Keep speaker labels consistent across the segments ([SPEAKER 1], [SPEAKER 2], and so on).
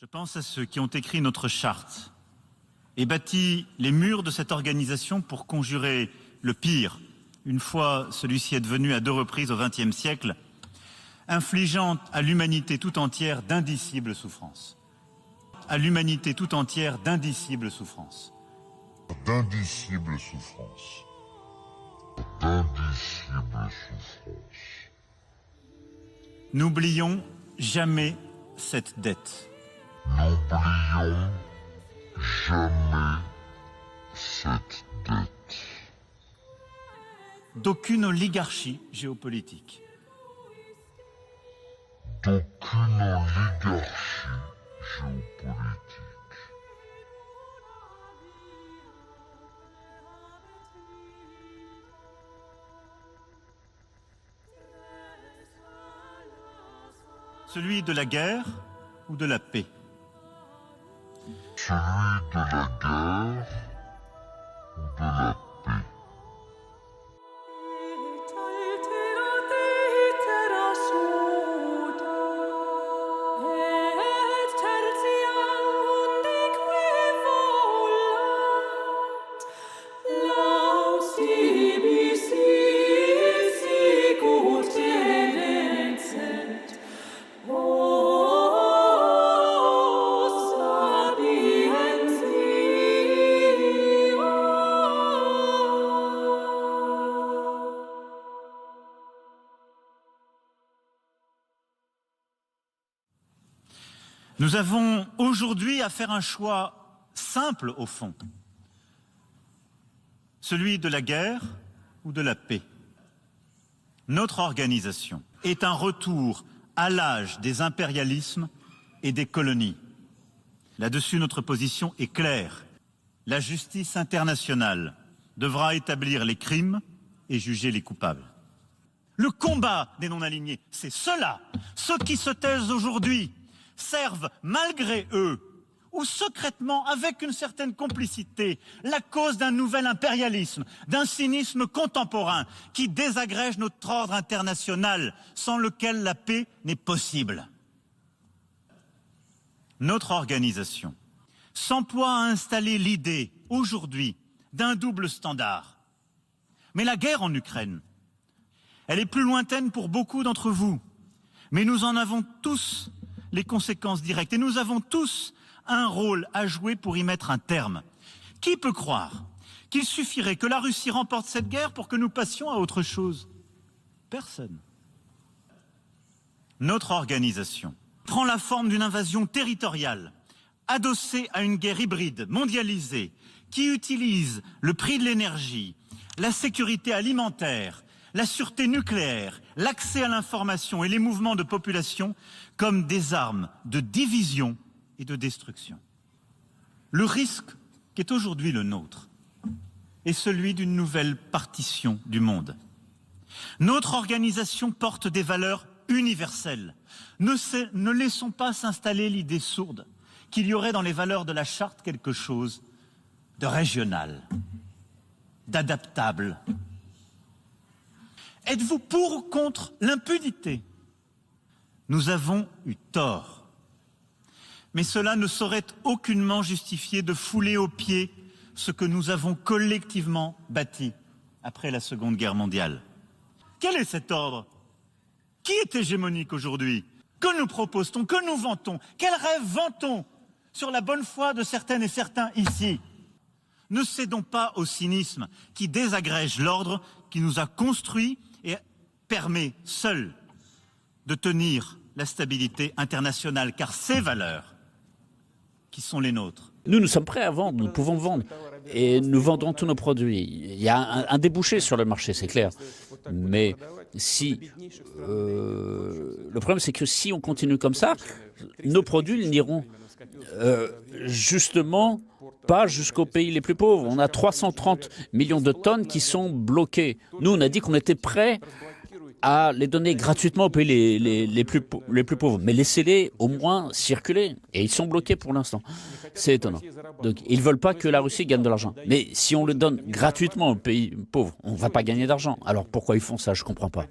[SPEAKER 1] Je pense à ceux qui ont écrit notre charte et bâti les murs de cette organisation pour conjurer le pire, une fois celui-ci advenu à 2 reprises au XXe siècle, infligeant à l'humanité tout entière d'indicibles souffrances. À l'humanité tout entière d'indicibles souffrances.
[SPEAKER 2] D'indicibles souffrances. D'indicibles souffrances.
[SPEAKER 1] N'oublions jamais cette dette.
[SPEAKER 2] N'oublions jamais cette dette.
[SPEAKER 1] D'aucune oligarchie géopolitique.
[SPEAKER 2] D'aucune oligarchie géopolitique.
[SPEAKER 1] Celui de la guerre ou de la paix.
[SPEAKER 2] Celui de la guerre ou de la paix.
[SPEAKER 1] Nous avons aujourd'hui à faire un choix simple au fond, celui de la guerre ou de la paix. Notre organisation est un retour à l'âge des impérialismes et des colonies. Là-dessus, notre position est claire. La justice internationale devra établir les crimes et juger les coupables. Le combat des non-alignés, c'est ceux-là, ceux qui se taisent aujourd'hui, servent malgré eux, ou secrètement, avec une certaine complicité, la cause d'un nouvel impérialisme, d'un cynisme contemporain qui désagrège notre ordre international, sans lequel la paix n'est possible. Notre organisation s'emploie à installer l'idée, aujourd'hui, d'un double standard. Mais la guerre en Ukraine, elle est plus lointaine pour beaucoup d'entre vous, mais nous en avons tous les conséquences directes. Et nous avons tous un rôle à jouer pour y mettre un terme. Qui peut croire qu'il suffirait que la Russie remporte cette guerre pour que nous passions à autre chose? Personne. Notre organisation prend la forme d'une invasion territoriale, adossée à une guerre hybride, mondialisée, qui utilise le prix de l'énergie, la sécurité alimentaire, la sûreté nucléaire, l'accès à l'information et les mouvements de population comme des armes de division et de destruction. Le risque qui est aujourd'hui le nôtre est celui d'une nouvelle partition du monde. Notre organisation porte des valeurs universelles. Ne laissons pas s'installer l'idée sourde qu'il y aurait dans les valeurs de la charte quelque chose de régional, d'adaptable. Êtes-vous pour ou contre l'impunité? Nous avons eu tort. Mais cela ne saurait aucunement justifier de fouler aux pieds ce que nous avons collectivement bâti après la Seconde Guerre mondiale. Quel est cet ordre? Qui est hégémonique aujourd'hui? Que nous propose-t-on? Que nous vantons? Quel rêve vantons sur la bonne foi de certaines et certains ici? Ne cédons pas au cynisme qui désagrège l'ordre qui nous a construits et permet seul de tenir la stabilité internationale, car ces valeurs qui sont les nôtres.
[SPEAKER 3] Nous sommes prêts à vendre, nous pouvons vendre et nous vendrons tous nos produits. Il y a un débouché sur le marché, c'est clair. Mais si le problème, c'est que si on continue comme ça, nos produits n'iront justement pas jusqu'aux pays les plus pauvres. On a 330 millions de tonnes qui sont bloquées. Nous, on a dit qu'on était prêts à les donner gratuitement aux pays les plus pauvres. Mais laissez-les au moins circuler. Et ils sont bloqués pour l'instant. C'est étonnant. Donc, ils ne veulent pas que la Russie gagne de l'argent. Mais si on le donne gratuitement aux pays pauvres, on ne va pas gagner d'argent. Alors pourquoi ils font ça? Je ne comprends pas.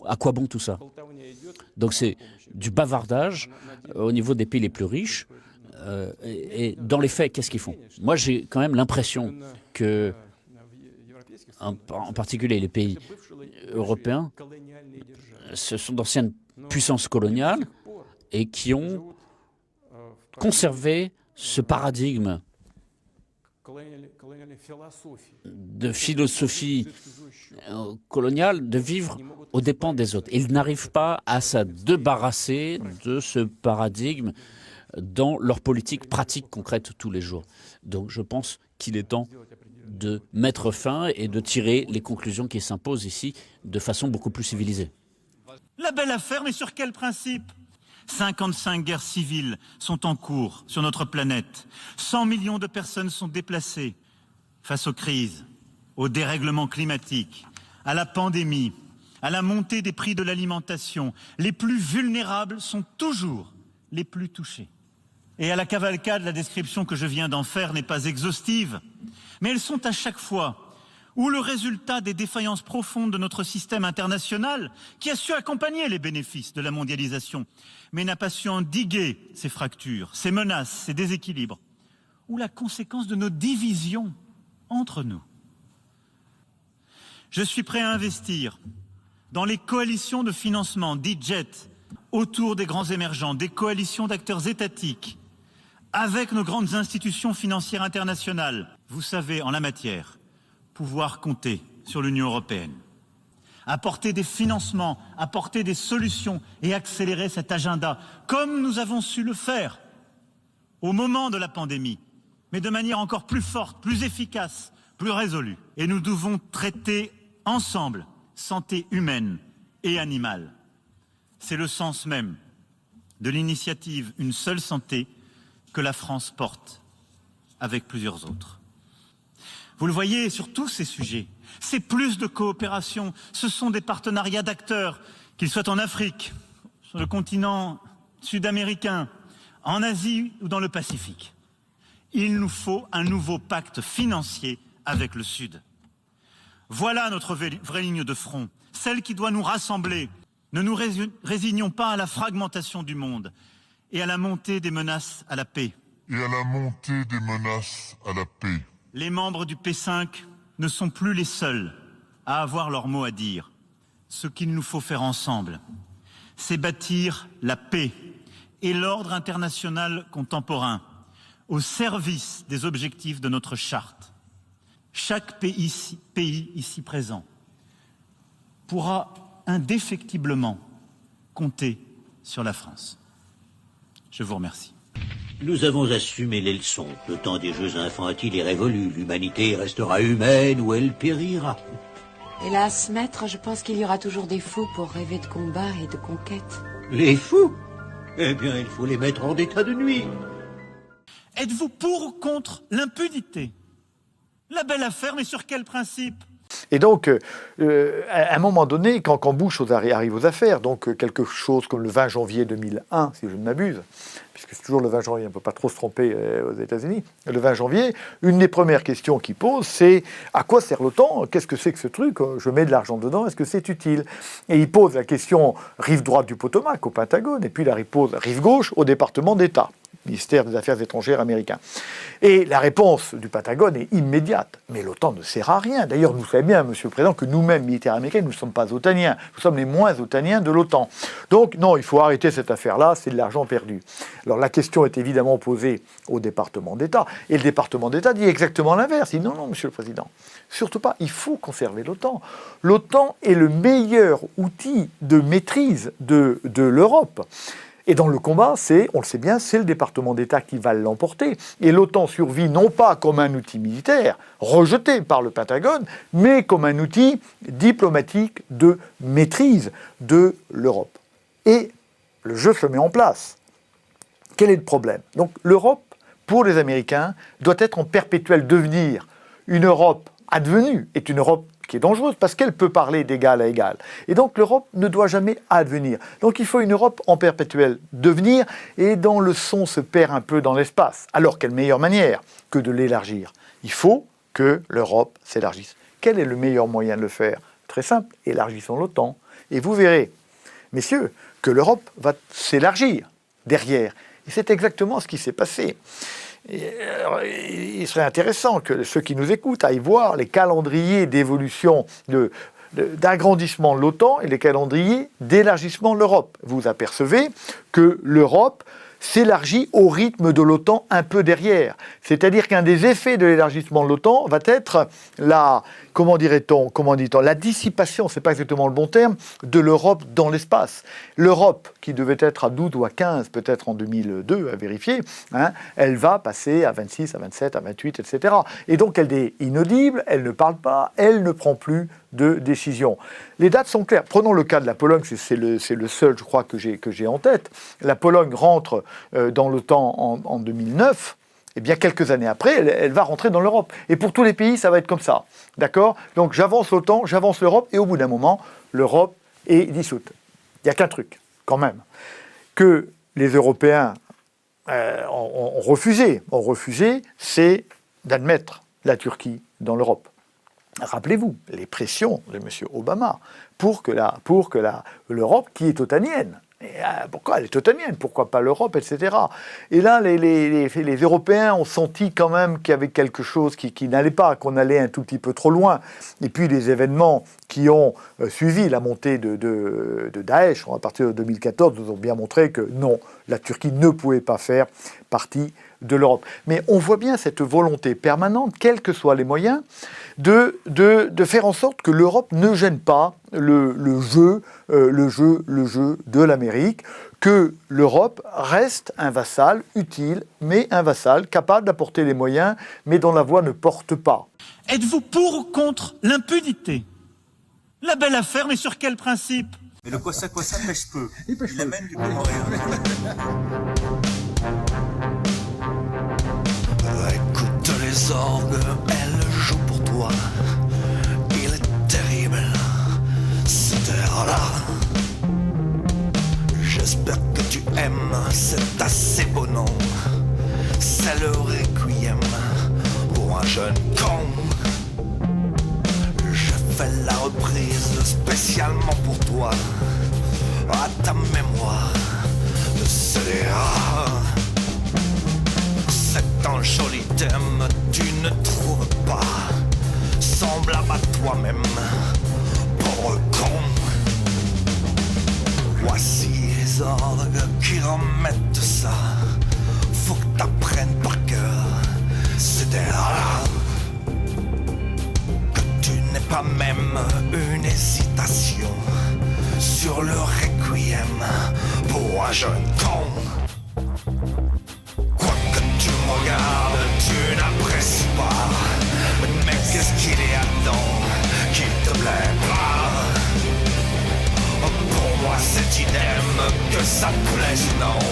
[SPEAKER 3] À quoi bon tout ça? Donc c'est du bavardage au niveau des pays les plus riches. Et dans les faits, qu'est-ce qu'ils font? Moi, j'ai quand même l'impression que, en particulier les pays européens, ce sont d'anciennes puissances coloniales et qui ont conservé ce paradigme de philosophie coloniale de vivre aux dépens des autres. Ils n'arrivent pas à se débarrasser de ce paradigme dans leur politique pratique concrète tous les jours. Donc je pense qu'il est temps de mettre fin et de tirer les conclusions qui s'imposent ici de façon beaucoup plus civilisée.
[SPEAKER 1] La belle affaire, mais sur quel principe? 55 guerres civiles sont en cours sur notre planète. 100 millions de personnes sont déplacées face aux crises, au dérèglement climatique, à la pandémie, à la montée des prix de l'alimentation. Les plus vulnérables sont toujours les plus touchés. Et à la cavalcade, la description que je viens d'en faire n'est pas exhaustive, mais elles sont à chaque fois ou le résultat des défaillances profondes de notre système international qui a su accompagner les bénéfices de la mondialisation, mais n'a pas su endiguer ces fractures, ces menaces, ces déséquilibres, ou la conséquence de nos divisions entre nous. Je suis prêt à investir dans les coalitions de financement, dites JET, autour des grands émergents, des coalitions d'acteurs étatiques, avec nos grandes institutions financières internationales. Vous savez, en la matière, pouvoir compter sur l'Union européenne, apporter des financements, apporter des solutions et accélérer cet agenda, comme nous avons su le faire au moment de la pandémie, mais de manière encore plus forte, plus efficace, plus résolue. Et nous devons traiter ensemble santé humaine et animale. C'est le sens même de l'initiative Une seule santé que la France porte avec plusieurs autres. Vous le voyez sur tous ces sujets, c'est plus de coopération, ce sont des partenariats d'acteurs, qu'ils soient en Afrique, sur le continent sud-américain, en Asie ou dans le Pacifique. Il nous faut un nouveau pacte financier avec le Sud. Voilà notre vraie ligne de front, celle qui doit nous rassembler. Ne nous résignons pas à la fragmentation du monde et à la montée des menaces à la paix. Les membres du P5 ne sont plus les seuls à avoir leur mot à dire. Ce qu'il nous faut faire ensemble, c'est bâtir la paix et l'ordre international contemporain au service des objectifs de notre charte. Chaque pays ici présent pourra indéfectiblement compter sur la France. Je vous remercie.
[SPEAKER 4] Nous avons assumé les leçons. Le temps des jeux infantiles est révolu. L'humanité restera humaine ou elle périra.
[SPEAKER 5] Hélas, maître, je pense qu'il y aura toujours des fous pour rêver de combat et de conquête.
[SPEAKER 4] Les fous? Eh bien, il faut les mettre en état de nuire.
[SPEAKER 1] Êtes-vous pour ou contre l'impunité? La belle affaire, mais sur quel principe?
[SPEAKER 6] Et donc, à un moment donné, quand Bush arrive aux affaires, donc quelque chose comme le 20 janvier 2001, si je ne m'abuse, puisque c'est toujours le 20 janvier, on ne peut pas trop se tromper aux États-Unis, le 20 janvier, une des premières questions qu'il pose, c'est à quoi sert l'OTAN? Qu'est-ce que c'est que ce truc? Je mets de l'argent dedans, est-ce que c'est utile? Et il pose la question rive droite du Potomac, au Pentagone, et puis il pose rive gauche au département d'État, ministère des Affaires étrangères américain. Et la réponse du Pentagone est immédiate. Mais l'OTAN ne sert à rien. D'ailleurs, vous savez bien, Monsieur le Président, que nous-mêmes, militaires américains, nous ne sommes pas otaniens. Nous sommes les moins otaniens de l'OTAN. Donc, non, il faut arrêter cette affaire-là, c'est de l'argent perdu. Alors, la question est évidemment posée au département d'État. Et le département d'État dit exactement l'inverse. Il dit non, Monsieur le Président, surtout pas, il faut conserver l'OTAN. L'OTAN est le meilleur outil de maîtrise de l'Europe. Et dans le combat, on le sait bien, c'est le département d'État qui va l'emporter. Et l'OTAN survit non pas comme un outil militaire, rejeté par le Pentagone, mais comme un outil diplomatique de maîtrise de l'Europe. Et le jeu se met en place. Quel est le problème? Donc l'Europe, pour les Américains, doit être en perpétuel devenir. Une Europe advenue est une Europe qui est dangereuse parce qu'elle peut parler d'égal à égal. Et donc l'Europe ne doit jamais advenir. Donc il faut une Europe en perpétuel devenir et dont le son se perd un peu dans l'espace. Alors quelle meilleure manière que de l'élargir? Il faut que l'Europe s'élargisse. Quel est le meilleur moyen de le faire? Très simple, élargissons l'OTAN. Et vous verrez, messieurs, que l'Europe va s'élargir derrière. Et c'est exactement ce qui s'est passé. Et alors, il serait intéressant que ceux qui nous écoutent aillent voir les calendriers d'évolution d'agrandissement de l'OTAN et les calendriers d'élargissement de l'Europe. Vous apercevez que l'Europe s'élargit au rythme de l'OTAN un peu derrière. C'est-à-dire qu'un des effets de l'élargissement de l'OTAN va être la dissipation, c'est pas exactement le bon terme, de l'Europe dans l'espace. L'Europe, qui devait être à 12 ou à 15, peut-être en 2002, à vérifier, elle va passer à 26, à 27, à 28, etc. Et donc elle est inaudible, elle ne parle pas, elle ne prend plus de décision. Les dates sont claires. Prenons le cas de la Pologne, c'est le seul, je crois, que j'ai en tête. La Pologne rentre dans l'OTAN en 2009. Eh bien, quelques années après, elle va rentrer dans l'Europe. Et pour tous les pays, ça va être comme ça. D'accord ? Donc, j'avance l'OTAN, j'avance l'Europe, et au bout d'un moment, l'Europe est dissoute. Il n'y a qu'un truc, quand même, que les Européens ont refusé, c'est d'admettre la Turquie dans l'Europe. Rappelez-vous les pressions de M. Obama pour que l'Europe, qui est otanienne, pourquoi elle est otanienne, pourquoi pas l'Europe, etc. Et là, les Européens ont senti quand même qu'il y avait quelque chose qui n'allait pas, qu'on allait un tout petit peu trop loin. Et puis les événements qui ont suivi la montée de Daesh à partir de 2014 nous ont bien montré que non, la Turquie ne pouvait pas faire partie de l'Europe. Mais on voit bien cette volonté permanente, quels que soient les moyens, de faire en sorte que l'Europe ne gêne pas le jeu de l'Amérique, que l'Europe reste un vassal utile, mais un vassal capable d'apporter les moyens, mais dont la voix ne porte pas.
[SPEAKER 1] Êtes-vous pour ou contre l'impunité? La belle affaire, mais sur quel principe?
[SPEAKER 7] Mais le Kossa pêche peu. Il amène du coloré.
[SPEAKER 8] Écoute les orgues, elles jouent pour toi. Il est terrible, ce terre-là. J'espère que tu aimes, c'est assez beau nom. C'est le requiem pour un jeune con. Je fais la reprise spécialement pour toi, à ta mémoire de CDA. C'est un joli thème, tu ne trouves pas semblable à toi-même, pauvre con. Voici les orgues qui remettent ça. Faut que t'apprennes par cœur, c'était là. Que tu n'aies pas même une hésitation sur le requiem pour un jeune con. Quoi que tu me regardes, tu n'apprécies pas. Mais qu'est-ce qu'il y a dedans qui te plaît pas? Pour moi c'est idem, que ça te plaise ou non.